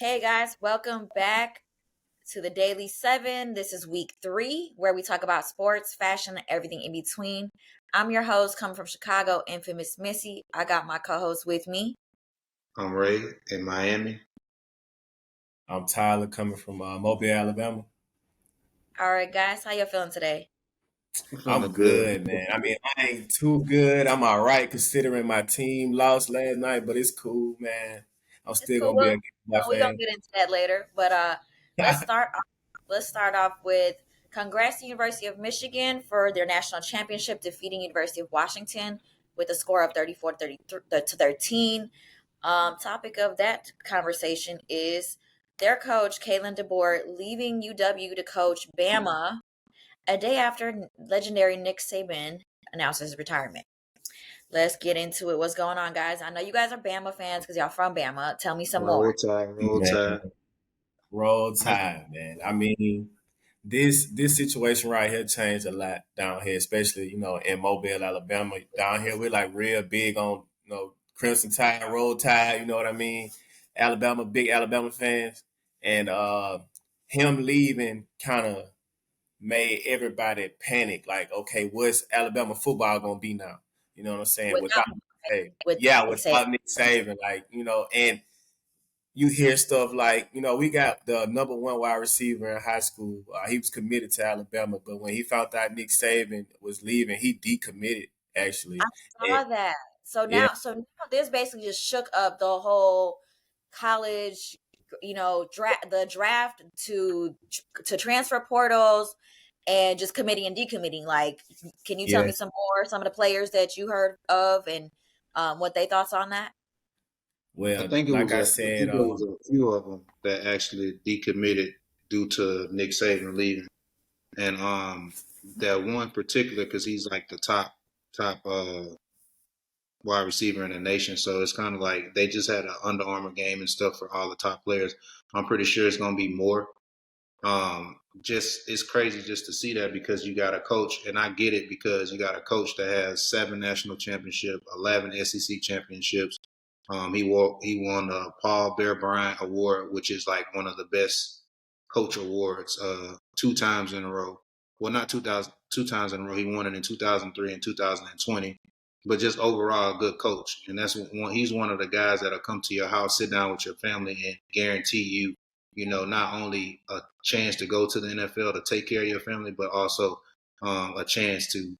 Hey guys, welcome back to the Daily 7. This is week 3 where we talk about sports, fashion, and everything in between. I'm your host, coming from Chicago, infamous Missy. I got my co-host with me. I'm Ray in Miami. I'm Tyler coming from Mobile, Alabama. All right, guys, how you feeling today? I'm feeling I'm good. good, man. I mean, I ain't too good. I'm all right considering my team lost last night, but it's cool, man. I'm It's still cool. gonna be a Cowboy We're gonna fan. get into that later, but let's start. Let's start off with congrats to University of Michigan for their national championship, defeating University of Washington with a score of 34-13. Topic of that conversation is their coach, Ryan Deboer, leaving UW to coach Bama a day after legendary Nick Saban announces his retirement. Let's get into it. What's going on, guys? I know you guys are Bama fans because y'all from Bama. Tell me some more. Roll Tide, Roll Man, Tide. roll I, tide, man. I mean, this situation right here changed a lot down here, especially in Mobile, Alabama. Down here, we're like real big on Crimson Tide, Roll Tide. You know what I mean? Alabama, big Alabama fans, and him leaving kind of made everybody panic. Like, okay, what's Alabama football gonna be now? You know what I'm saying? Without Without, hey, without yeah, Nick Saban. without Nick Saban, and you hear stuff like, we got the number one wide receiver in high school. He was committed to Alabama, but when he found out Nick Saban was leaving, he decommitted I actually. And, saw that. So yeah, now this basically just shook up the whole college, the draft to transfer portals and just committing and decommitting. Like, can you tell yeah, me some of the players that you heard of and what they thoughts on that? I well, think it like was I I said, think it was a few of them that actually decommitted due to Nick Saban leaving, and that one particular because he's like the top wide receiver in the nation. So it's kind of like they just had an Under Armour game and stuff for all the top players. I'm pretty sure it's gonna be more. Just it's crazy just to see that because you got a coach, and I get it because you got a coach that has 7 national championships, 11 SEC championships. He won the Paul Bear Bryant Award, which is like one of the best coach awards, 2 times in a row. Well, not 2000, 2 times in a row. He won it in 2003 and 2020. But just overall, a good coach, and that's one. He's one of the guys that'll come to your house, sit down with your family, and guarantee you not only a chance to go to the NFL to take care of your family, but also a chance to,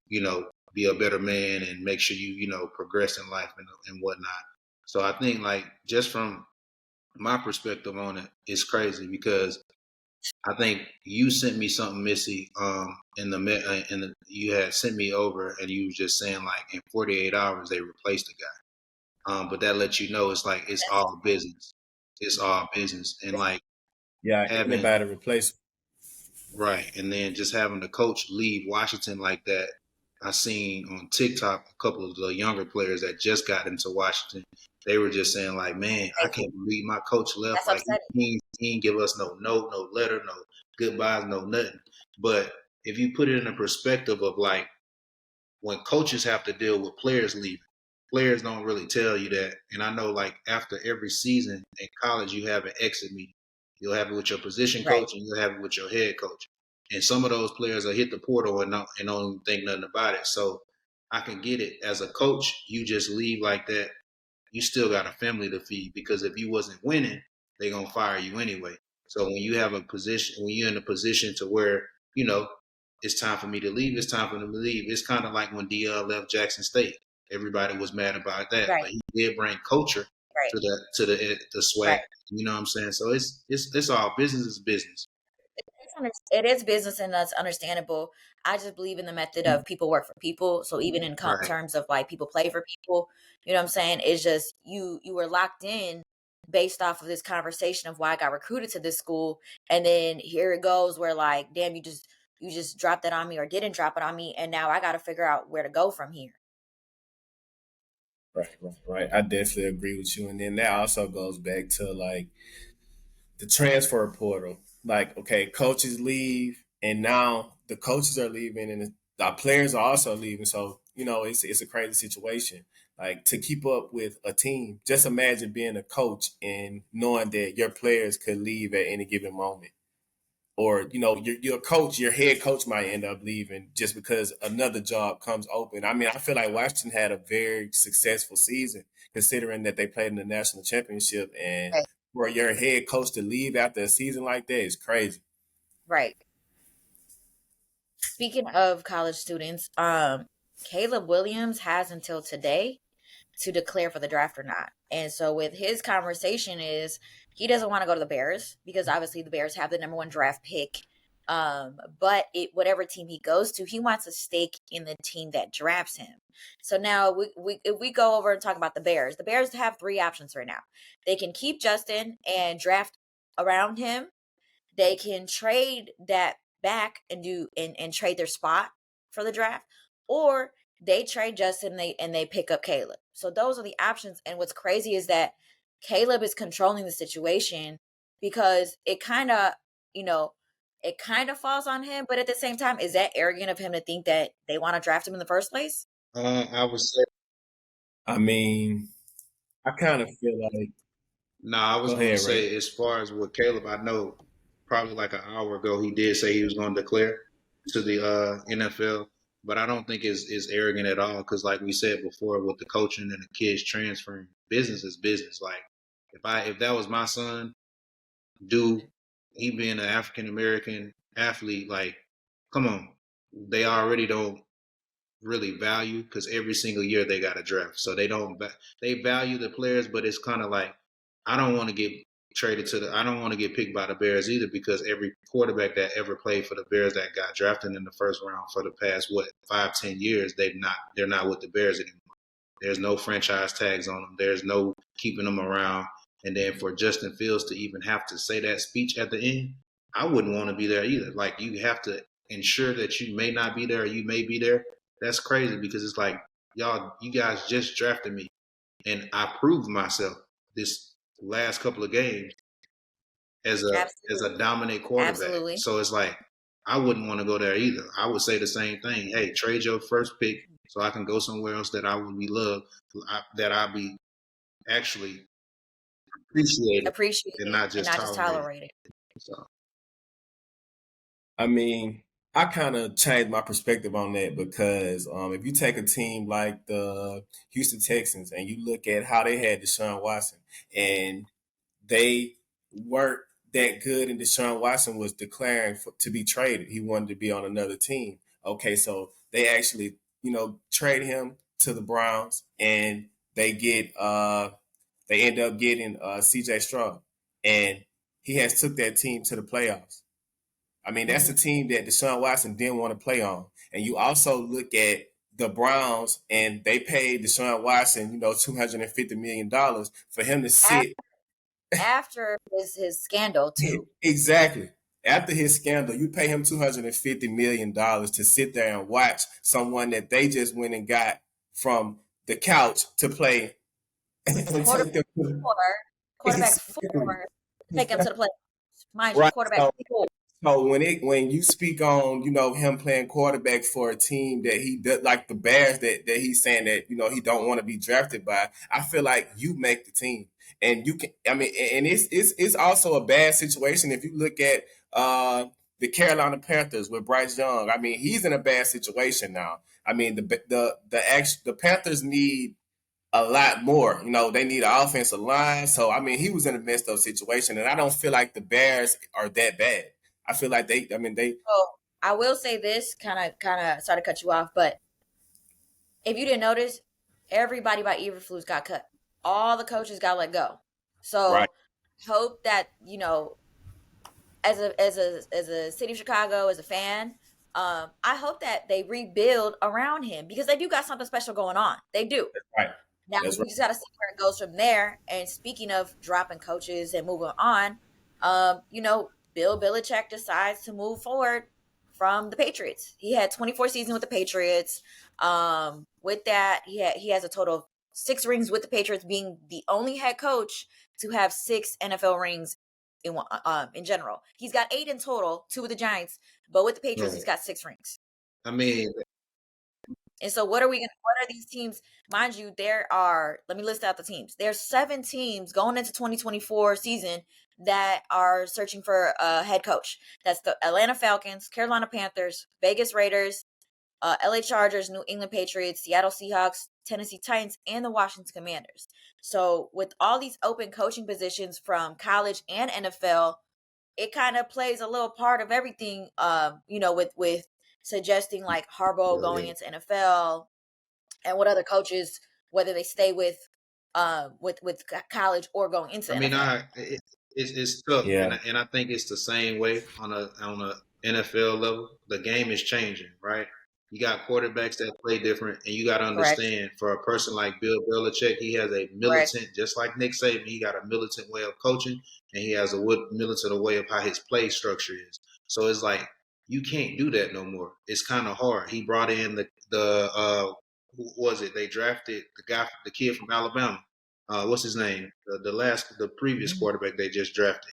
be a better man and make sure you progress in life and whatnot. So I think like just from my perspective on it, it's crazy because I think you sent me something, Missy, you had sent me over and you was just saying like in 48 hours they replaced the guy. But that lets you know it's like it's all business. It's all business. And like yeah, having anybody replace. Right. And then just having the coach leave Washington like that. I seen on TikTok a couple of the younger players that just got into Washington. They were just saying like, man, I can't believe my coach left. That's Like upsetting. he didn't give us no note, no letter, no goodbyes, no nothing. But if you put it in a perspective of like when coaches have to deal with players leaving, players don't really tell you that. And I know like after every season in college, you have an exit meeting. You'll have it with your position Right. coach and you'll have it with your head coach. And some of those players will hit the portal and don't think nothing about it. So I can get it. As a coach, you just leave like that. You still got a family to feed because if you wasn't winning, they're gonna fire you anyway. So when you have a position, when you're in a position to where you know it's time for me to leave, it's time for them to leave. It's kind of like when DL left Jackson State. Everybody was mad about that, Right. but he did bring culture Right. to the Right. swag. You know what I'm saying? So it's all business is business. It is business and that's understandable. I just believe in the method of people work for people. So even in Right. terms of like people play for people, you know what I'm saying? It's just you were locked in based off of this conversation of why I got recruited to this school, and then here it goes where like, damn, you just dropped that on me or didn't drop it on me, and now I got to figure out where to go from here. Right, right, right. I definitely agree with you. And then that also goes back to like the transfer portal. Like, okay, coaches leave, and now the coaches are leaving, and the players are also leaving. So it's a crazy situation. like to keep up with a team. Just imagine being a coach and knowing that your players could leave at any given moment. Or, your coach, your head coach might end up leaving just because another job comes open. I mean, I feel like Washington had a very successful season considering that they played in the national championship, and Right. for your head coach to leave after a season like that is crazy. Right. Speaking of college students, Caleb Williams has until today to declare for the draft or not. And so with his conversation is he doesn't want to go to the Bears because obviously the Bears have the number one draft pick. But whatever team he goes to, he wants a stake in the team that drafts him. So now if we go over and talk about the Bears have three options right now. They can keep Justin and draft around him. They can trade that back and trade their spot for the draft, or they trade Justin and they pick up Caleb. So those are the options. And what's crazy is that Caleb is controlling the situation because you know, it kind of falls on him. But at the same time, is that arrogant of him to think that they want to draft him in the first place? I would say I mean, I kind of feel like, no. I was go going to ahead, Ray. say as far as with Caleb, I know probably like an hour ago he did say he was going to declare to the NFL, but I don't think it's arrogant at all because like we said before with the coaching and the kids transferring, business is business. Like if that was my son, dude, he being an African American athlete, like come on, they already don't really value because every single year they got a draft. So they value the players, but it's kind of like I don't want to get I don't want to get picked by the Bears either because every quarterback that ever played for the Bears that got drafted in the first round for the past 5-10 years they're not with the Bears anymore. There's no franchise tags on them. There's no keeping them around. And then for Justin Fields to even have to say that speech at the end, I wouldn't want to be there either. Like you have to ensure that you may not be there or you may be there. That's crazy because it's like you guys just drafted me and I proved myself this last couple of games as a Absolutely. dominant quarterback. Absolutely. So it's like I wouldn't want to go there either. I would say the same thing. Hey, trade your first pick so I can go somewhere else that I would be loved, that I'd be actually appreciated Appreciate and it not and just not just tolerated. tolerate it. So I mean, I kind of changed my perspective on that because if you take a team like the Houston Texans and you look at how they had Deshaun Watson and they weren't that good, and Deshaun Watson was declaring to be traded. He wanted to be on another team. Okay, so they actually, trade him to the Browns, and they end up getting C.J. Stroud, and he has took that team to the playoffs. I mean, that's Mm-hmm. a team that Deshaun Watson didn't want to play on. And you also look at the Browns, and they paid Deshaun Watson, $250 million for him to sit. After his scandal too. Exactly. After his scandal, you pay him $250 million to sit there and watch someone that they just went and got from the couch to play and Quarterback take them to four, quarterback exactly. four, take him to the playoffs. Mind you, Right. quarterback four. So when you speak on him playing quarterback for a team that he does, like the Bears, that he's saying that he don't want to be drafted by, I feel like you make the team, and you can. I mean, and it's also a bad situation if you look at the Carolina Panthers with Bryce Young. I mean, he's in a bad situation now. I mean, the Panthers need a lot more. They need an offensive line. So I mean, he was in a messed up situation, and I don't feel like the Bears are that bad. I feel like they. I mean, they. So I will say this, kind of sorry to cut you off, but if you didn't notice, everybody by Eberflus got cut. All the coaches got let go. Right. So hope that as a city of Chicago, as a fan, I hope that they rebuild around him because they do got something special going on. They do. Right. Now That's we right. just got to see where it goes from there. And speaking of dropping coaches and moving on, Bill Belichick decides to move forward from the Patriots. He had 24 seasons with the Patriots. With that, he has a total of 6 rings with the Patriots, being the only head coach to have 6 NFL rings in general. He's got 8 in total, 2 with the Giants, but with the Patriots, he's got 6 rings. I mean, And so what are these teams? Mind you, let me list out the teams. There's 7 teams going into 2024 season that are searching for a head coach. That's the Atlanta Falcons, Carolina Panthers, Vegas Raiders, LA Chargers, New England Patriots, Seattle Seahawks, Tennessee Titans, and the Washington Commanders. So with all these open coaching positions from college and NFL, it kind of plays a little part of everything, with suggesting like Harbaugh going into NFL and what other coaches, whether they stay with college or going into I mean, NFL. it's tough, Yeah. and I think it's the same way on a NFL level. The game is changing, right? You got quarterbacks that play different, and you got to Correct. understand for a person like Bill Belichick, he has a Correct. militant, just like Nick Saban. He got a militant way of coaching, and he has a militant way of how his play structure is. So it's like you can't do that no more. It's kind of hard. He brought in the who was it? They drafted the kid from Alabama. What's his name? The previous quarterback they just drafted,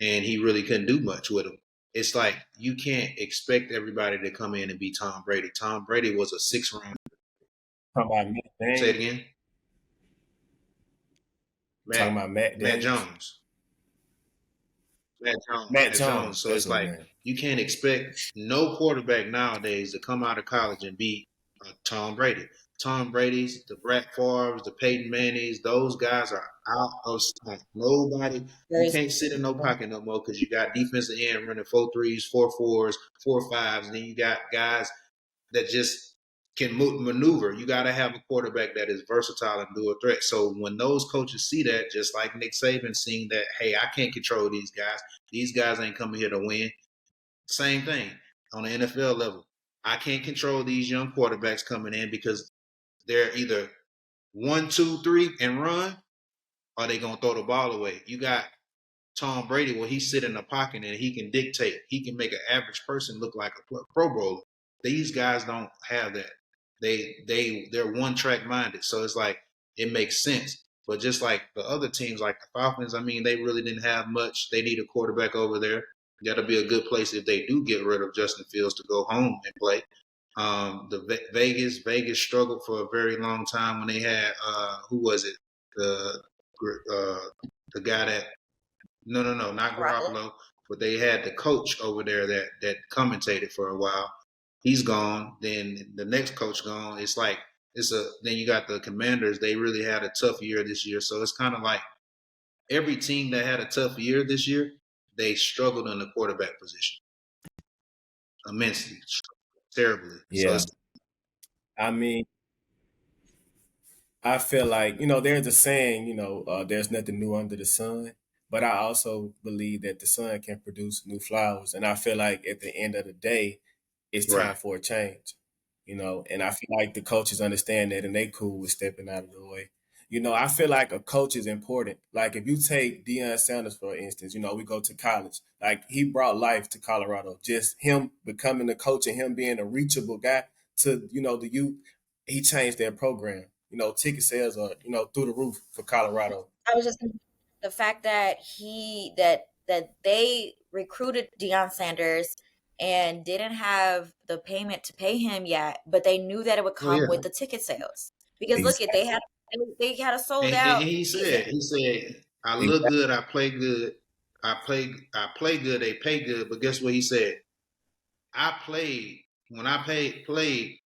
and he really couldn't do much with him. It's like you can't expect everybody to come in and be Tom Brady. Tom Brady was a 6 round. Talking about Matt Say it Daniels. again. Talking about Matt Matt Daniels. Jones. Matt Matt Jones. Jones. So That's it's his like name. you can't expect no quarterback nowadays to come out of college and be Tom Brady. Tom Brady's, the Brett Favre's, the Peyton Manning's, those guys are out of sight. Nobody, you can't sit in no pocket no more because you got defensive end running 4-3s, 4-4s, 4-5s, and then you got guys that just can maneuver. You got to have a quarterback that is versatile and dual threat. So when those coaches see that, just like Nick Saban seeing that, hey, I can't control these guys. These guys ain't coming here to win. Same thing on the NFL level. I can't control these young quarterbacks coming in because they're either 1, 2, 3 and run, or they gonna throw the ball away. You got Tom Brady where he sit in the pocket and he can dictate. He can make an average person look like a Pro Bowler. These guys don't have that. They're one track minded. So it's like it makes sense. But just like the other teams, like the Falcons, I mean, they really didn't have much. They need a quarterback over there. That'll be a good place if they do get rid of Justin Fields to go home and play. Vegas struggled for a very long time when they had who was it? The guy that no, not Garoppolo, but they had the coach over there that commentated for a while. He's gone. Then the next coach gone. It's like then you got the Commanders. They really had a tough year this year. So it's kind of like every team that had a tough year this year, they struggled in the quarterback position immensely, terribly. Yeah. So I mean, I feel like, there's a saying, there's nothing new under the sun. But I also believe that the sun can produce new flowers. And I feel like at the end of the day, it's time right. for a change. And I feel like the coaches understand that and they cool with stepping out of the way. I feel like a coach is important. Like if you take Deion Sanders, for instance, we go to college. Like he brought life to Colorado. Just him becoming the coach and him being a reachable guy to, the youth, he changed their program. Ticket sales are, through the roof for Colorado. I was just the fact that they recruited Deion Sanders and didn't have the payment to pay him yet, but they knew that it would come with the ticket sales because look at they had a sold out. And he said, I look good, I play good, I play good, they pay good. But guess what he said? When I played,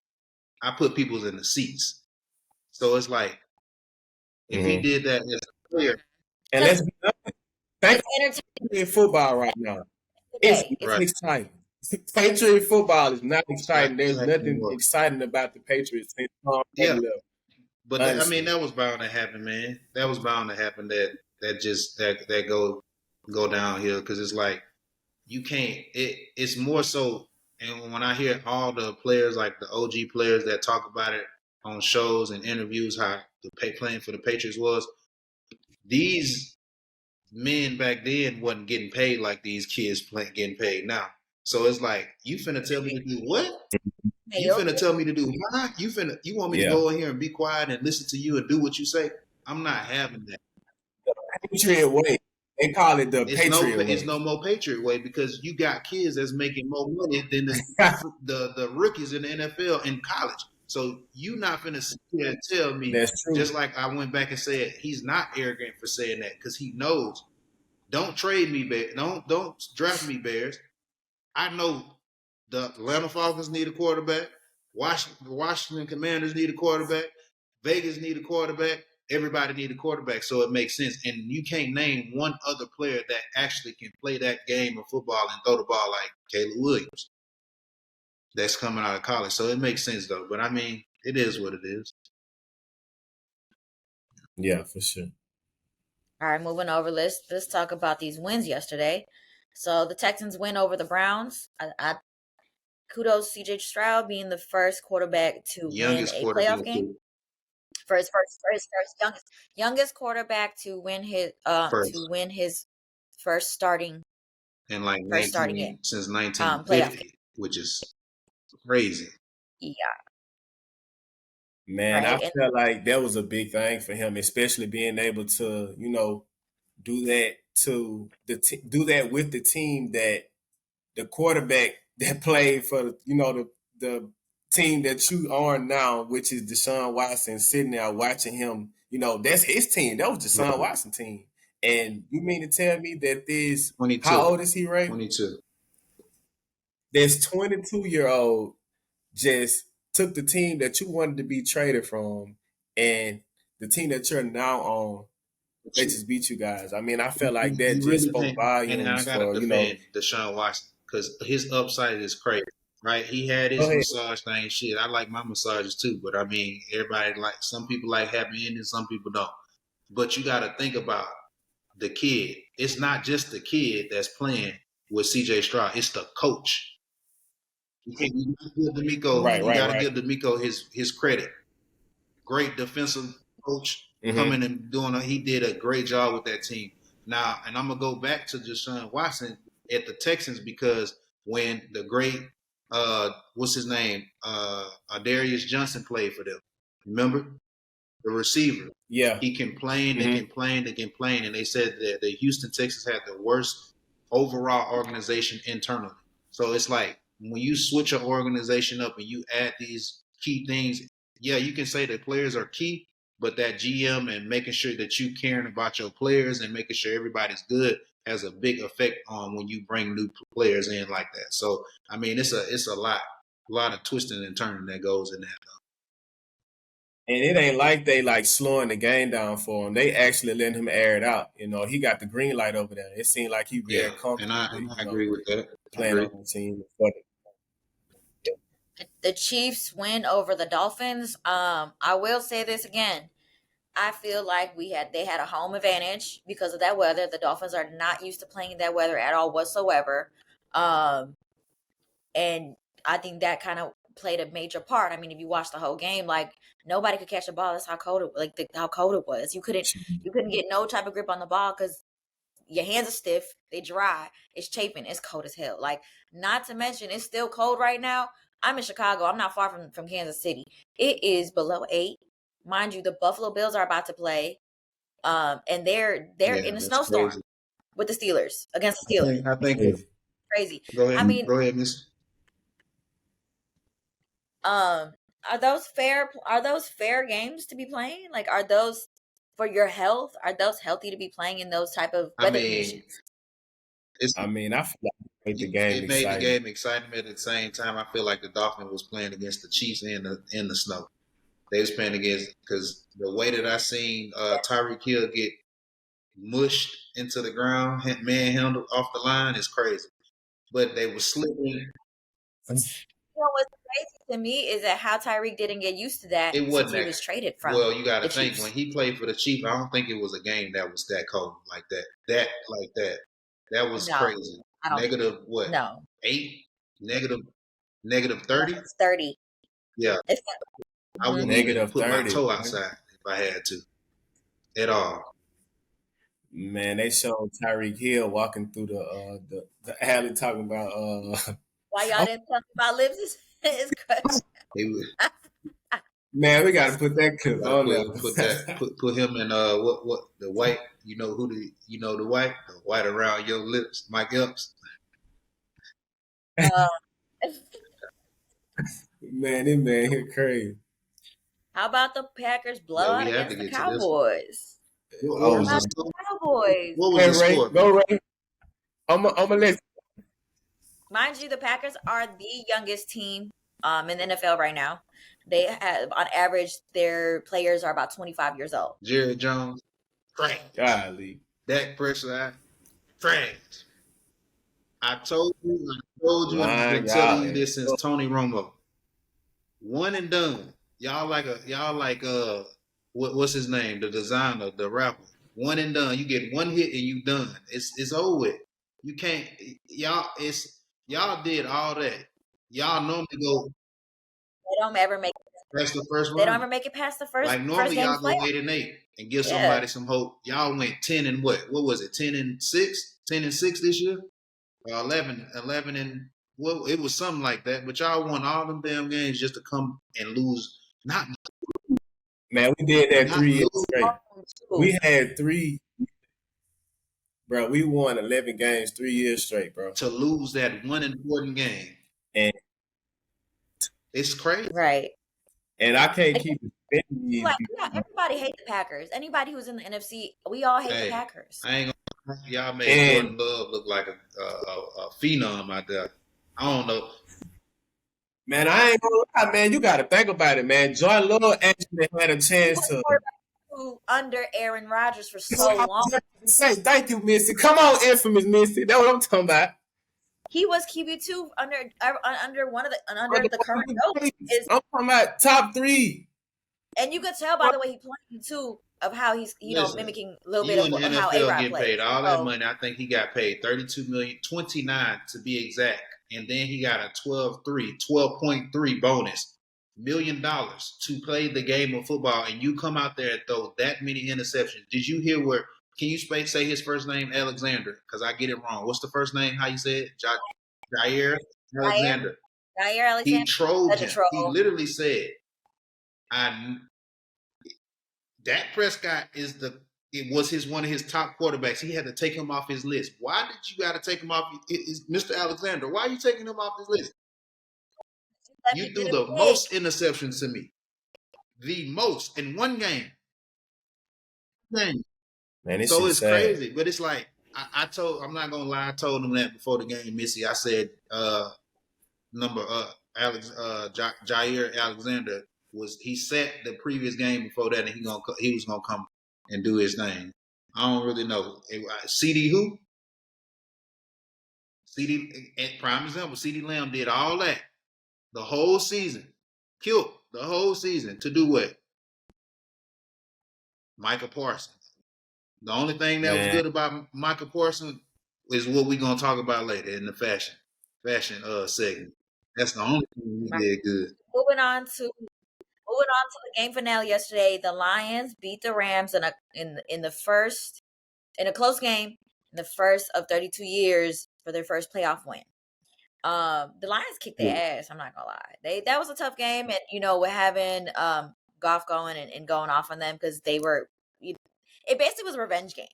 I put people in the seats. So it's like if he did that as a player, and let's be honest, Patriot football right now. It's exciting. Patriot football is not exciting. There's nothing exciting about the Patriots since Tom Brady left. But I mean, that was bound to happen, man. That was bound to happen. That go downhill because it's like you can't. It's more so. And when I hear all the players, like the OG players that talk about it on shows and interviews, how playing for the Patriots was, these men back then wasn't getting paid like these kids getting paid now. So it's like, you finna tell me to do what? You finna tell me to do what? You want me to go in here and be quiet and listen to you and do what you say? I'm not having that. The Patriot way. They call it the Patriot way. It's no more Patriot way because you got kids that's making more money than the rookies in the NFL in college. So you not finna sit here and tell me, That's true. just like I went back and said, he's not arrogant for saying that because he knows. Don't trade me, Bears. Don't draft me, Bears. I know the Atlanta Falcons need a quarterback. Washington Commanders need a quarterback. Vegas need a quarterback. Everybody need a quarterback, so it makes sense. And you can't name one other player that actually can play that game of football and throw the ball like Caleb Williams. That's coming out of college, so it makes sense though. But I mean, it is what it is. Yeah, for sure. All right, moving over. Let's talk about these wins yesterday. So the Texans win over the Browns. I kudos CJ Stroud being the first quarterback to win Youngest a playoff quarterback game. too. For his first youngest quarterback to win his first starting In like first starting 19 game since playoff game. 1950, which is crazy. Yeah, Man, I right. And felt like that was a big thing for him, especially being able to, do that do that with the team that the quarterback that played for the team that you are now, which is Deshaun Watson, sitting there watching him. That's his team. That was Deshaun Right. Watson team. And you mean to tell me that this? 22. How old is he, Ray? 22. This 22-year-old just took the team that you wanted to be traded from, and the team that you're now on, they just beat you guys. I mean, I felt like that You just really spoke can't. And I volumes gotta for defend Deshaun Watson because his upside is crazy. Right? He had Go his ahead. massage thing. Shit, I like my massages too, but I mean, everybody like some people like happy endings, some people don't. But you got to think about the kid. It's not just the kid that's playing with CJ Stroud. It's the coach. You gotta give D'Amico. Right, You right, got to right. give D'Amico his credit. Great defensive coach Mm-hmm. coming and he did a great job with that team. Now, and I'm gonna go back to Deshaun Watson at the Texans because when the great what's his name Darius Johnson played for them, remember the receiver. Yeah. He complained and Mm-hmm. complained and complained, and they said that the Houston Texans had the worst overall organization internally. So it's like when you switch an organization up and you add these key things, yeah, you can say that players are key, but that GM and making sure that you caring about your players and making sure everybody's good has a big effect on when you bring new players in like that. So I mean, it's a lot of twisting and turning that goes in that. And it ain't like they like slowing the game down for him. They actually letting him air it out. He got the green light over there. It seemed like he Yeah, very comfortable with, and I agree with that. I playing agree. on the team. the Chiefs win over the Dolphins. I will say this again. I feel like they had a home advantage because of that weather. The Dolphins are not used to playing that weather at all whatsoever. Um, and I think that kind of played a major part. I mean, if you watch the whole game, like nobody could catch a ball. That's how cold how cold it was. You couldn't get no type of grip on the ball because your hands are stiff, they dry, it's chafing, it's cold as hell. Like, not to mention, it's still cold right now. I'm in Chicago. I'm not far from Kansas City. It is below 8. Mind you, the Buffalo Bills are about to play. And they're Yeah, in a that's snowstorm crazy. with the Steelers against the Steelers. I think Crazy. go I ahead, mean, go ahead, Miss. um, are those fair games to be playing? Like, are those for your health? Are those healthy to be playing in those type of I weather mean, conditions? it's I mean, I feel like it made the game it made the exciting. game exciting at the same time. I feel like the Dolphins was playing against the Chiefs in the snow. They was playing against because the way that I seen Tyreek Hill get mushed into the ground, manhandled off the line is crazy. But they were slipping. You know what's crazy to me is that how Tyreek didn't get used to that It since wasn't he that. was traded from Well, you got to the think when Chiefs. he played for the Chiefs, I don't think it was a game that was that cold like that. That like that. That was No, crazy. I don't think Negative what? no. 8? Negative negative No, 30? it's 30. Yeah, It's I mm-hmm. wouldn't even Negative put my 30. toe outside if I had to at all. Man, they showed Tyreek Hill walking through the alley talking about Why y'all oh didn't talk about lips is crazy. He would man, we gotta put that clip gotta on put there. put him in what the white the white around your lips, Mike Epps. Uh, Man, this man here crazy. How about the Packers Yeah, blowout we have to against the get to this. Cowboys? What Oh, was How the about man. the score? Cowboys? What was Hey, the Ray, score, go B? Ray. I'm let Mind you, the Packers are the youngest team in the NFL right now. They have, on average, their players are about 25 years old. Jerry Jones, trash. golly. Dak Prescott, trash. And I've Line, been telling y'all. you this since Tony Romo. One and done. Y'all like what's his name? The designer, the rapper. One and done. You get one hit and you done. It's over with. You can't y'all did all that. Y'all normally go They don't ever make past the first they don't round. ever make it past the Like first normally game of y'all go playoff. 8-8 and give Yeah, somebody some hope. Y'all went 10 and what? What was it? 10-6? 10-6 this year? 11 and well, it was something like that. But y'all won all them damn games just to come and lose. Not Man, we did that not 3 years lose straight. too. We had three, bro. We won 11 games 3 years straight, bro. to lose that one important game. And It's crazy. Right. and I can't keep defending these. Like everybody hates the Packers. Anybody who's in the NFC, we all hate the Hey, Packers. I ain't gonna y'all made And Jordan Love look like a phenom out there. I don't know. man, I ain't gonna lie, man. You got to think about it, man. John Love actually had a He chance was to. quarterback who under Aaron Rodgers for so long. Say thank you, Missy. Come on, infamous Missy. That's what I'm talking about. He was QB2 under one of the under the current coach. Is I'm talking about top 3. and you could tell by the way he played too of how he's Listen, mimicking a little bit you in the of how A NFL Rod getting plays. paid all that So money. I think he got paid 32 million, 29 to be exact. And then he got a 12.3 bonus $1 million to play the game of football. And you come out there and throw that many interceptions. Did you hear where can you say his first name Alexander? Because I get it wrong. What's the first name? How you say it? Jair Alexander. Jair He Alexander, trolled such a him. He troll. literally said, I Dak Prescott it was one of his top quarterbacks. He had to take him off his list. Why did you got to take him off? Is Mr. Alexander? Why are you taking him off his list? Let me You get threw a the pick. most interceptions to me, the most in one game. Man, this So shit it's sad. crazy, but it's like I'm not gonna lie. I told him that before the game, Missy. I said, number Jair Alexander he sat the previous game before that, and he was gonna come and do his thing. I don't really know. CD who? CD prime example. CD Lamb did all that the whole season, killed the whole season to do what? Michael Parsons. The only thing that was Man, good about Michael Parsons is what we're gonna talk about later in the fashion segment. That's the only thing he Right. did good. Moving on to the game finale yesterday. The Lions beat the Rams in a close game in the first of 32 years for their first playoff win. The Lions kicked their ass. I'm not gonna lie. That was a tough game, and we're having Goff going and going off on them because they were. It basically was a revenge game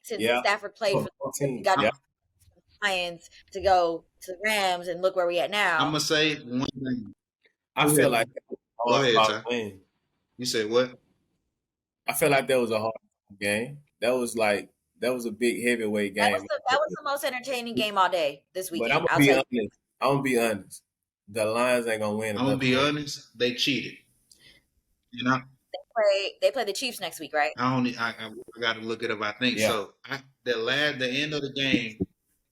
since yeah. Stafford played for. We got Yeah. the Lions to go to the Rams, and look where we at I'm now. gonna say one thing. I feel like that was a Go hard ahead, Ty. win. You said what? I feel like that was a hard game. That was a big heavyweight That game. was the most entertaining game all day this But I'm weekend. gonna I'll be tell you. honest. I'm gonna be honest. The Lions ain't gonna win I'm gonna another be game. honest. They cheated. You know, They play the Chiefs next week, right? I got to look it up. I think Yeah. so. The end of the game,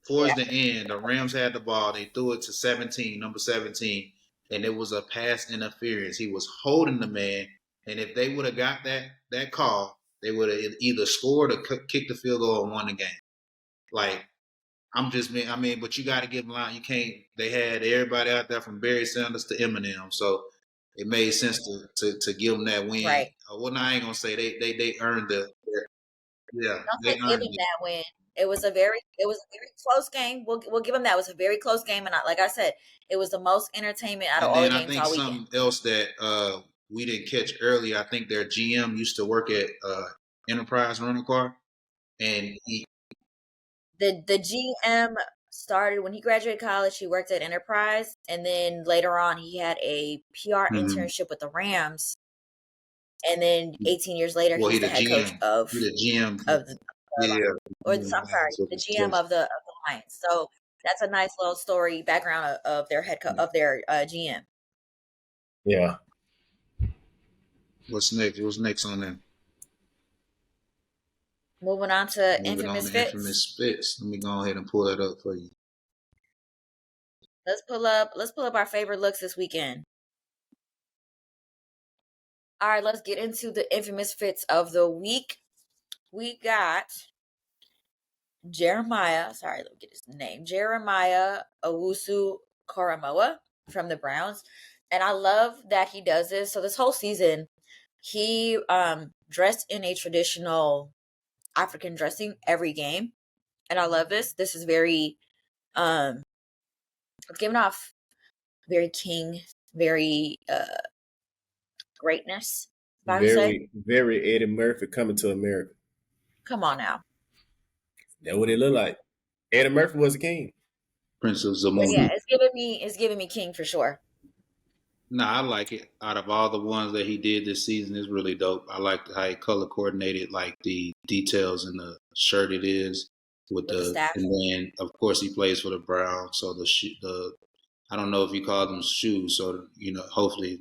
towards the end, the Rams had the ball. They threw it to number 17, and it was a pass interference. He was holding the man, and if they would have got that call, they would have either scored or kicked the field goal and won the game. Like but you got to give them line. You can't. They had everybody out there from Barry Sanders to Eminem, so it made sense to give them that win. Right. Well, I ain't gonna say they earned yeah, Don't they say give earned him it. that win. It was a very close game. We'll give him that. It was a very close game, and like I said, it was the most entertainment out of And all the then I games think all weekend. something else that we didn't catch earlier. I think their GM used to work at Enterprise Rental Car, and The GM started when he graduated college. He worked at Enterprise, and then later on, he had a PR Mm-hmm. internship with the Rams. And then 18 years later, Well, he he's the the head coach GM. of He the GM. the Yeah. I'm sorry, So the the GM of the Lions. So that's a nice little story background of their of their GM. Yeah. What's next? What's next on there? Moving on to Moving on infamous to fits. infamous spits. Let me go ahead and pull that up for you. Let's pull up our favorite looks this weekend. All right, let's get into the infamous fits of the week. We got Jeremiah. Sorry, let me get his name. Jeremiah Owusu Koromoa from the Browns. And I love that he does this. So this whole season, he dressed in a traditional African dressing every game. And I love this. This is very it's giving off very king, very greatness, if I would say. Very, very Eddie Murphy coming to America. Come on now. That's what it looked like. Eddie Murphy was a king. Prince of But yeah, Zamunda. it's giving me king for sure. Nah, I like it. Out of all the ones that he did this season, it's really dope. I like how he color coordinated, like the details in the shirt it is with With the staff. and then of course he plays for the Browns, so the I don't know if you call them shoes, so hopefully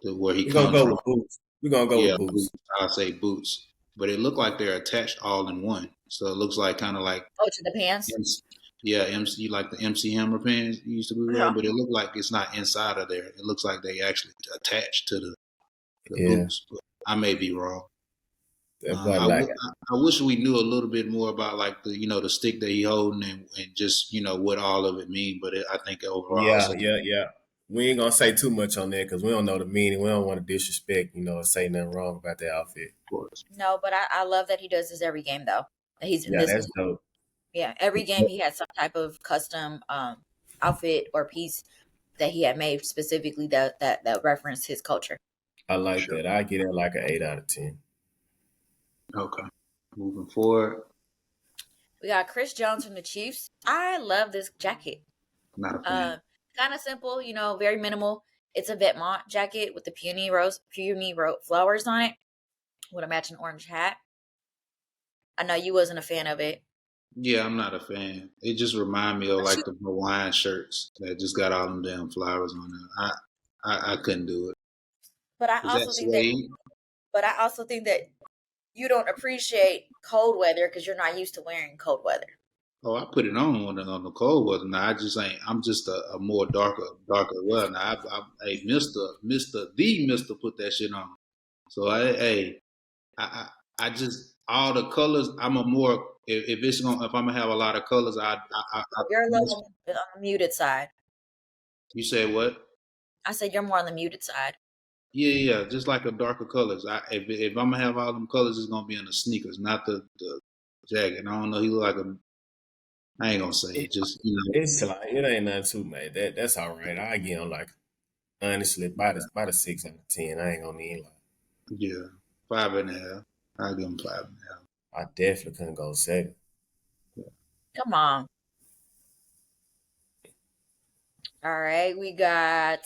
where he We're gonna comes go from. with boots. We're gonna go Yeah, with boots. boots. I'll say boots, but it looked like they're attached all in one, so it looks like kind of like Oh, to the pants. yeah, MC like the MC Hammer pants you used to be wearing, Yeah. but it looked like it's not inside of there. It looks like they actually attached to the Yeah, boots. But I may be wrong. that's what I like. I wish we knew a little bit more about like the stick that he holding and just what all of it mean. But I think overall, it's Yeah, yeah. We ain't gonna say too much on that because we don't know the meaning. We don't want to disrespect, or say nothing wrong about the outfit. of course. No, but I love that he does this every game though. He's in Yeah, this. that's dope. Yeah, every game he had some type of custom outfit or piece that he had made specifically that referenced his culture. I like Sure. that. I get it like an 8 out of 10. Okay. Moving forward, We got Chris Jones from the Chiefs. I love this jacket. not a fan. Kind of simple, very minimal. It's a Vetements jacket with the peony flowers on it with a matching orange hat. I know you wasn't a fan of it. Yeah, I'm not a fan. It just remind me of But like the Hawaiian shirts that just got all them damn flowers on them. I couldn't do it. but I Is that also think that suede? you don't appreciate cold weather because you're not used to wearing cold weather. Oh, I put it on the cold weather. Now I just ain't. I'm just a more darker weather. Now hey, Mister put that shit on. So I just all the colors. I'm a more if I'm gonna have a lot of colors. You're a little on the muted side. You say what? I said you're more on the muted side. Yeah. Just like a darker colors. If I'm gonna have all them colors, it's gonna be in the sneakers, not the jacket. I don't know. He look like a. I ain't gonna say it. Just It's like it ain't nothing too mad. That's all right. I give him like honestly about a 6 out of 10. I ain't gonna even lie. yeah, 5.5. I'll give him 5.5. I definitely couldn't go 7. Come on. All right, we got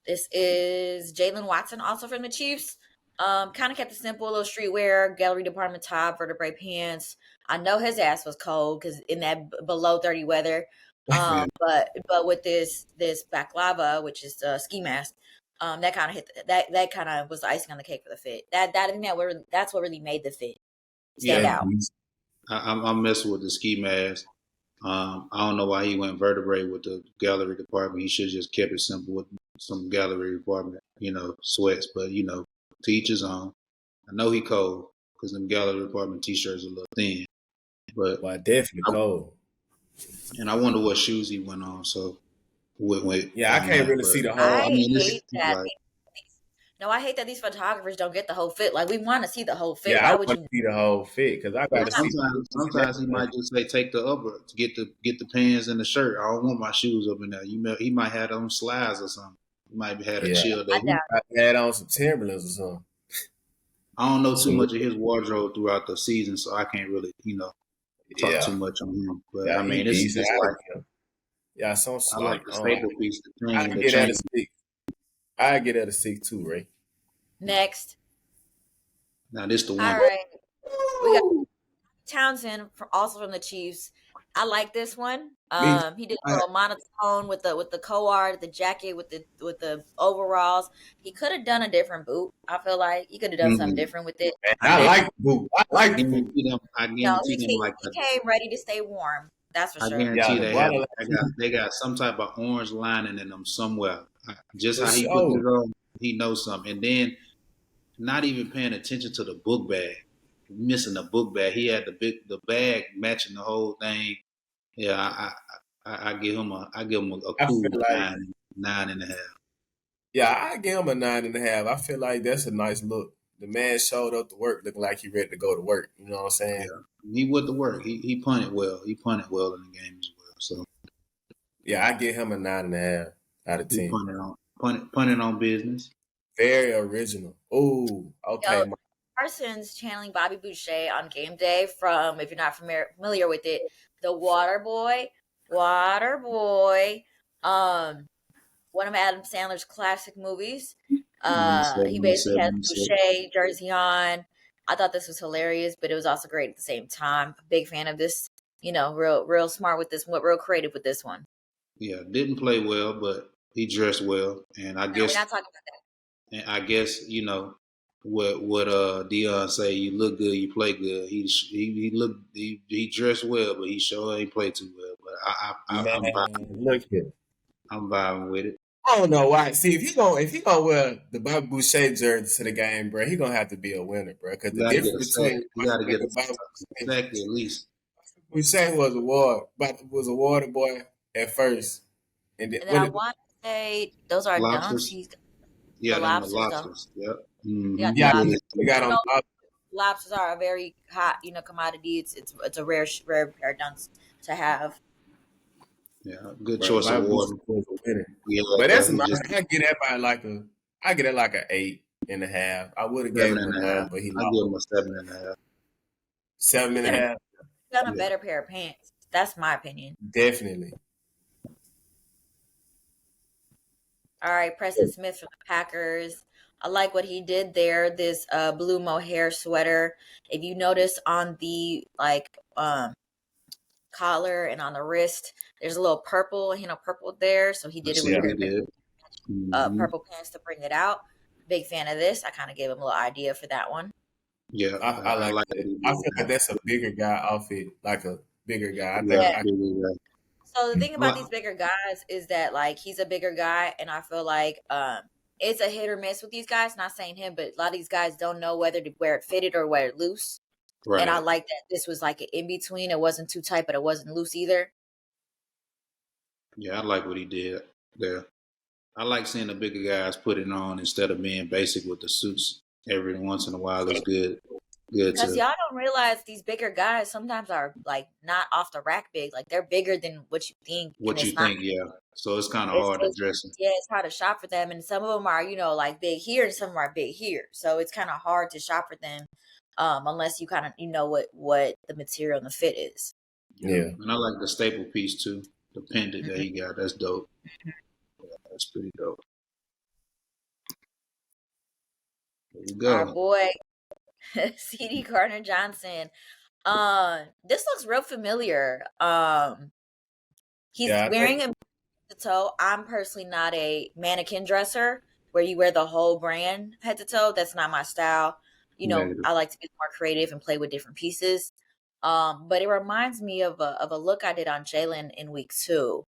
this is Jalen Watson, also from the Chiefs. Kind of kept it simple, a little streetwear, gallery department top, vertebrae pants. I know his ass was cold because in that below 30 weather. Yeah. But with this baklava, which is ski mask, that kind of that kind of was the icing on the cake for the fit. I think that's what really made the fit stand Yeah, out. I'm messing with the ski mask. I don't know why he went vertebrae with the gallery department. He should have just kept it simple with some gallery department, sweats. But to each his own. I know he cold because them gallery department t-shirts are a little thin. But Well, definitely cold. and I wonder what shoes he went on. So with Yeah, I on can't that. really But see the I whole. I mean, it's hate that. like No, I hate that these photographers don't get the whole fit. Like we want to see the whole fit. Yeah, I Why want would to you? see the whole fit because I got but to see. sometimes he might just say take the upper to get the pants and the shirt. I don't want my shoes up in there. He might have on slides or something. He might have had a Yeah, chill I day. he doubt. might have had on some Timberlands or something. I don't know too So much of his wardrobe throughout the season, so I can't really. talk Yeah, too much on him. But yeah, I he mean, it's decent. just like Yeah, some I like like the staple piece, I the get at a chain. 6. I get at a 6 too, Ray. Next. Now this the All one. right. We got Townsend from also from the Chiefs. I like this one. Me, He did a I, little monotone with the co-art, the jacket with the overalls. He could have done a different boot. I feel like he could have done something Mm-mm. different with it. man, I I guarantee, like the boot. I like the boot. I You know, guarantee them like he came ready to stay warm. That's for I sure. Yeah, guarantee the bottle they got some type of orange lining in them somewhere. Just for how he put sure. it on, he knows something. And then not even paying attention to the book bag, missing the book bag. He had the bag matching the whole thing. Yeah, I give him a I cool feel like, 9.5. yeah, I give him a 9.5. I feel like that's a nice look. The man showed up to work looking like he ready to go to work. You know what I'm saying? Yeah, he went to work. He punted well. He punted well in the game as well. So Yeah, I give him a 9.5 out of he 10. punted on business. Very original. Oh, okay. Yo, Parsons channeling Bobby Boucher on game day from, if you're not familiar with it, the Water Boy, one of Adam Sandler's classic movies. He basically has 7-7. Boucher jersey on. I thought this was hilarious, but it was also great at the same time. Big fan of this. You know, real smart with this one, real creative with this one. Yeah, didn't play well, but he dressed well, No, we're not talking about I guess what Dion say. You look good, you play good. He dressed well, but he sure ain't play too well. But Man, look here. I'm vibing with it. I don't know why. See, if he gonna wear the Bobby Boucher jersey to the game, bro, he gonna have to be a winner, bro. Because You the got to get difference a sack. between You got to get a Bobby sack at least. Boucher was a water boy at first, and then and then when I it, want to say those are dunks. Lobsters. He's the Yeah, them the lobsters though. lobsters. Yep. Yeah, yeah, lobsters. he got You on. know, lobsters are a very hot, commodity. It's a rare pair of dunks to have. Yeah, good Bro, choice of Bobby Boucher water. was a winner. Yeah, But that's he not. just I get it like a 8.5. I would have gave seven him a and a half. 9, but he I lost give him a 7.5. 7.5. Done a Yeah. better pair of pants. That's my opinion. Definitely. All right, Preston Smith from the Packers. I like what he did there. This blue mohair sweater. If you notice on the collar and on the wrist, there's a little purple, purple there. So he I did it see with a Yeah, what he pair of did. Hmm. purple pants to bring it out. Big fan of this. I kind of gave him a little idea for that one. Yeah, I I like like what that. he I did. feel like that's a bigger guy outfit, like a bigger guy. I Yeah, think Yeah. I bigger. So the thing I about like, these bigger guys is that like he's a bigger guy, and I feel like it's a hit or miss with these guys. Not saying him, but a lot of these guys don't know whether to wear it fitted or wear it loose. And I right. like that this was like an in between. It wasn't too tight, but it wasn't loose either. Yeah, I like what he did there. I like seeing the bigger guys put it on instead of being basic with the suits. Every once in a while is good. Good Because to y'all don't realize these bigger guys sometimes are like not off the rack big. Like they're bigger than what you think, and what you it's not. think. Yeah, so it's kind of It's, hard to it's dress him. yeah, it's hard to shop for them, and some of them are like big here, and some of them are big here. So it's kind of hard to shop for them, unless you kind of know what the material and the fit is. Yeah, yeah. and I like the staple piece too. The pendant that Mhm. he got. That's dope. That's pretty dope. There we Our go. boy, CD Gardner Johnson. This looks real familiar. He's Yeah, I think wearing a head to toe. I'm personally not a mannequin dresser where you wear the whole brand head to toe. That's not my style. Negative. I like to be more creative and play with different pieces. But it reminds me of a look I did on Jalen in week 2.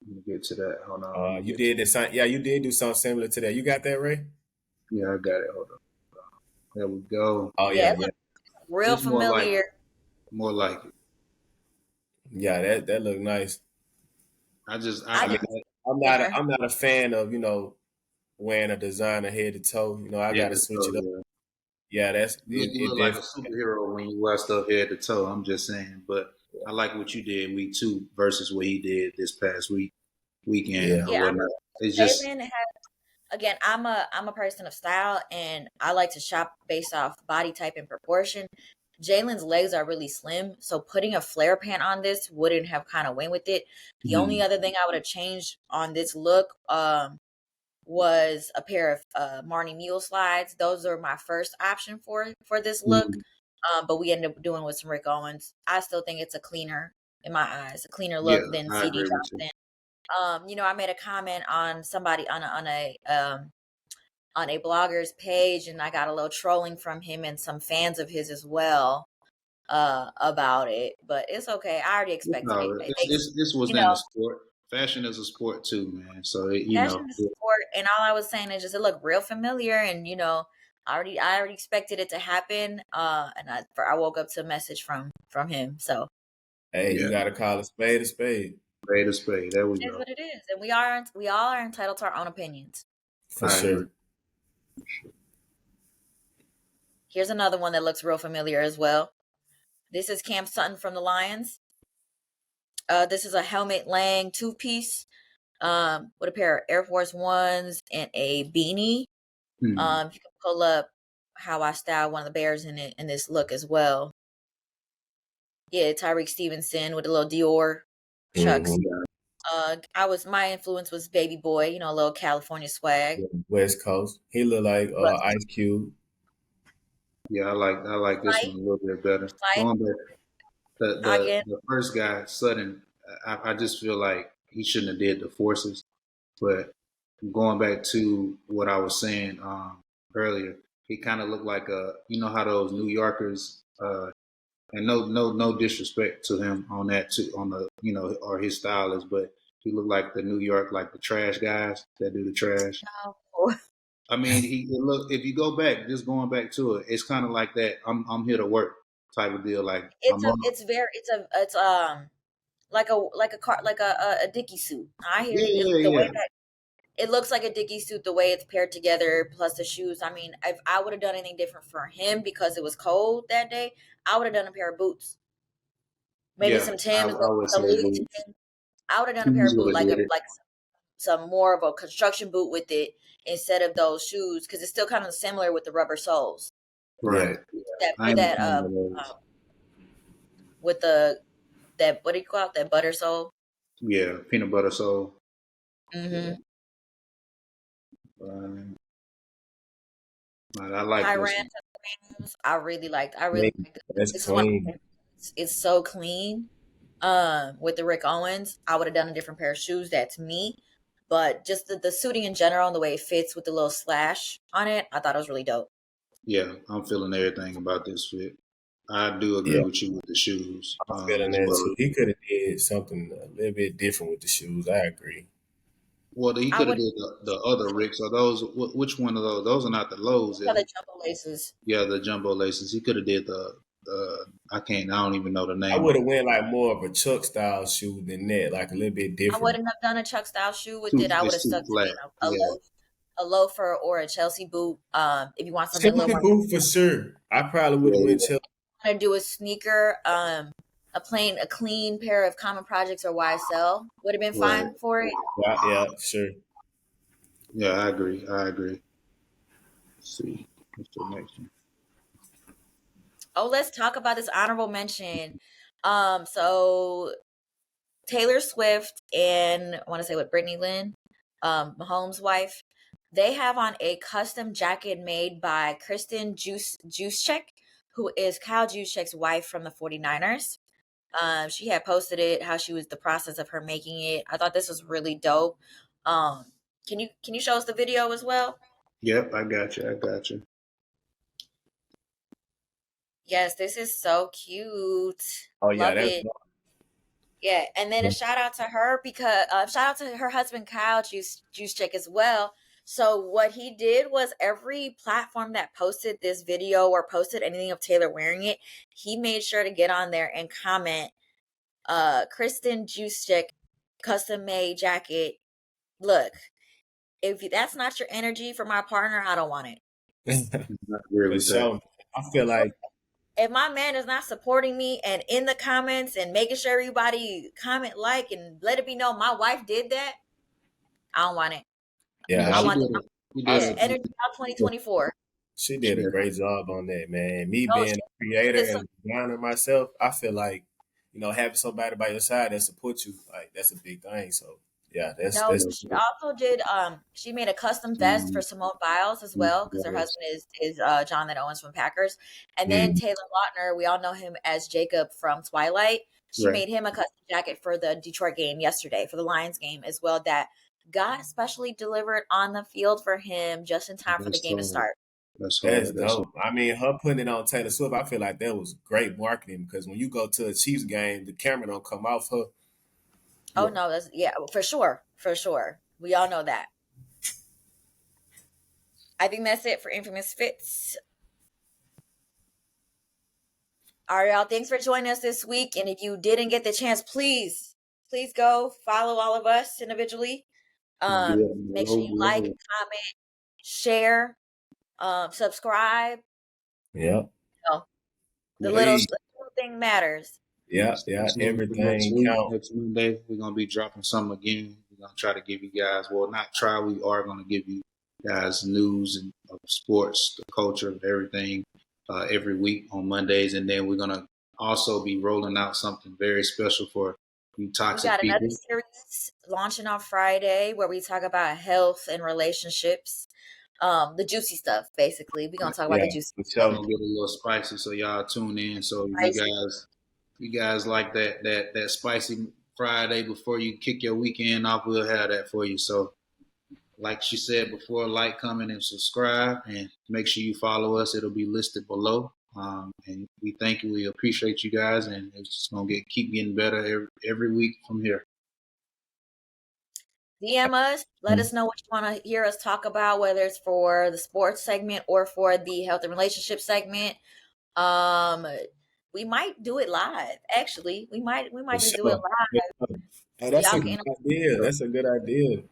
Let me get to that. Hold on. Let me you get. did this. Yeah, you did do something similar to that. You got that, Ray? Yeah, I got it. Hold on. There we go. Oh Yeah, yeah, it yeah, looks real Just more like familiar. it. More like it. yeah. That looked nice. I just I I I mean, did I'm there. not a fan of wearing a designer head to toe. I head got to to switch toe. it up. Yeah. Yeah, that's You it. look like a superhero when you wear stuff head to toe. I'm just saying, but I like what you did week 2 versus what he did this past weekend Yeah, or Yeah, whatnot. It's just Jalen has again, I'm a person of style, and I like to shop based off body type and proportion. Jalen's legs are really slim, so putting a flare pant on this wouldn't have kind of went with it. The only other thing I would have changed on this look was a pair of Marnie Mule slides. Those are my first option for this look. But we ended up doing with some Rick Owens. I still think it's a cleaner, in my eyes, a cleaner Yeah, look than I CD agree with you. Johnson. You know, I made a comment on somebody on a blogger's page, and I got a little trolling from him and some fans of his as well about it. But it's okay. I already expected it. No, They, this was you in know, a sport. Fashion is a sport too, man. So you know, fashion is sport, and all I was saying is just it looked real familiar, and you know, I already expected it to happen. And I woke up to a message from him. So Hey, you yeah, gotta call a spade a spade. spade to spade. There we it is go. what it is, and we all are entitled to our own opinions. For I agree. sure. Here's another one that looks real familiar as well. This is Cam Sutton from the Lions. This is a Helmet Lang two piece with a pair of Air Force Ones and a beanie. You can pull up how I styled one of the bears in this look as well. Yeah, Tyreek Stevenson with a little Dior chucks. Mm-hmm. My influence was Baby Boy, you know, a little California swag. West Coast. He look like But Ice Cube. Yeah, I like this one slight, a little bit better. slight Going back, again. the first guy Sutton, I just feel like he shouldn't have did the forces. But going back to what I was saying earlier, he kind of looked like you know how those New Yorkers, and no disrespect to him on that too, on the you know or his style is, but he looked like the New York like the trash guys that do the trash. No. I mean, he look if you go back, just going back to it, it's kind of like that. I'm here to work type of deal. Like I'm on. It's like a car like a Dickie suit. I hear Yeah, you. yeah, The way yeah, that it looks like a Dickie suit, the way it's paired together, plus the shoes. I mean, if I would have done anything different for him because it was cold that day, I would have done a pair of boots, maybe yeah. some I Timbs, would some say Louis Boots. Vuitton. I would have done a pair Shoes of would boot have did it. like some more of a construction boot with it instead of those shoes because it's still kind of similar with the rubber soles. Yeah. Right. Yeah. That I with ain't a that fan of those. with the that what do you call it, that butter sole. Yeah, peanut butter sole. Yeah. Mm-hmm. Um, I like this Tyran one. I really Clean. liked it. That's This is one of my clean. favorites. It's so clean. With the Rick Owens, I would have done a different pair of shoes. That's me. But just the suiting in general and the way it fits with the little slash on it, I thought it was really dope. Yeah, I'm feeling everything about this fit. I do agree Yeah. with you with the shoes I'm feeling as that well. too. He could have did something a little bit different with the shoes. I agree. Well, he I could have would did the other Ricks. Are those which one of those? Those are not the lows, have is the it? jumbo laces. Yeah, the jumbo laces. He could have did the. I can't. I don't even know the I name would of have it. went like more of a Chuck style shoe than that, like a little bit I different. wouldn't have done a Chuck style shoe with it. I would have It's too stuck to flat. being Yeah, a loafer or a Chelsea boot. If you want something a little Chelsea more, boot for sure. I probably would have yeah, went yeah. Chelsea. want to do a sneaker, a clean pair of Common Projects or YSL would have been Right. fine for it. Yeah, yeah, sure. Yeah, I agree. I agree. Let's see. What's the next one? Oh, let's talk about this honorable mention. So Taylor Swift and I want to say what Brittany Lynn, Mahomes' wife, they have on a custom jacket made by Kristen Juszczyk, who is Kyle Juszczyk's wife from the 49ers. She had posted it, how she was the process of her making it. I thought this was really dope. Um, can you show us the video as well? Yep, I got you. I got you. Yes, this is so cute. Oh yeah, Love that's it. Yeah, and then a shout out to her because shout out to her husband Kyle Juszczyk as well. So what he did was every platform that posted this video or posted anything of Taylor wearing it, he made sure to get on there and comment Kristen Juszczyk custom made jacket. Look, if that's not your energy for my partner, I don't want it. I agree for with that. sure. I feel like If my man is not supporting me and in the comments and making sure everybody comment like and let it be known my wife did that, I don't want it. yeah, Yeah, I she want did it. She I did yeah, it. energy out 2024. She did a great job on that, man. Me Oh, being a she creator did some. and a designer myself, I feel like, having somebody by your side that support you, like that's a big thing. So yeah, No, that's she also did. She made a custom vest for Simone Biles as well because her husband is Jonathan Owens from Packers, and then mm, Taylor Lautner. We all know him as Jacob from Twilight. She Right. made him a custom jacket for the Detroit game yesterday, for the Lions game as well. That got specially delivered on the field for him just in time for the That's game to hard. start. That's that's hard. That's dope. I mean, her putting it on Taylor Swift, I feel like that was great marketing because when you go to a Chiefs game, the camera don't come off her. Oh right. no, that's yeah, for sure, for sure. We all know that. I think that's it for Infamous Fits. All right, y'all. Thanks for joining us this week. And if you didn't get the chance, please go follow all of us individually. Be Make sure you like, below. comment, share, subscribe. Yep. You know, the little, Please. the little thing matters. Yeah, Stay yeah. tuned for next Everything week. count. Next Monday, we're gonna be dropping some again. We're gonna try to give you guys, well, not try. We are gonna give you guys news and of sports, the culture, of everything, every week on Mondays, and then we're gonna also be rolling out something very special for you We toxic got another people. series launching on Friday where we talk about health and relationships. The juicy stuff, basically. We're gonna talk about Yeah, the juicy for It's stuff. sure. gonna get a little spicy, so y'all tune in. So Spicy. you guys like that spicy Friday before you kick your weekend off, we'll have that for you. So like she said before, like, comment, and subscribe, and make sure you follow us. It'll be listed below. And we thank you. We appreciate you guys, and it's just gonna keep getting better every week from here. DM us. Let us know what you want to hear us talk about, whether it's for the sports segment or for the health and relationship segment. Um, we might do it live. Actually, we might For just do it sure. live. Hey, So that's y'all a can good interact. idea. That's a good idea.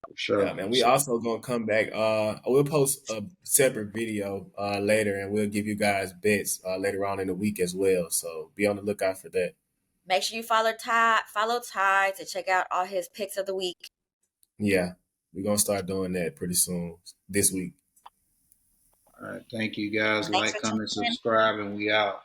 For Yeah, sure. man. We So, also gonna come back. We'll post a separate video later, and we'll give you guys bets later on in the week as well. So be on the lookout for that. Make sure you follow Ty to check out all his picks of the week. Yeah, we're gonna start doing that pretty soon this week. all right, thank you guys. And thanks Like, for comment, tuning in. subscribe, and we out.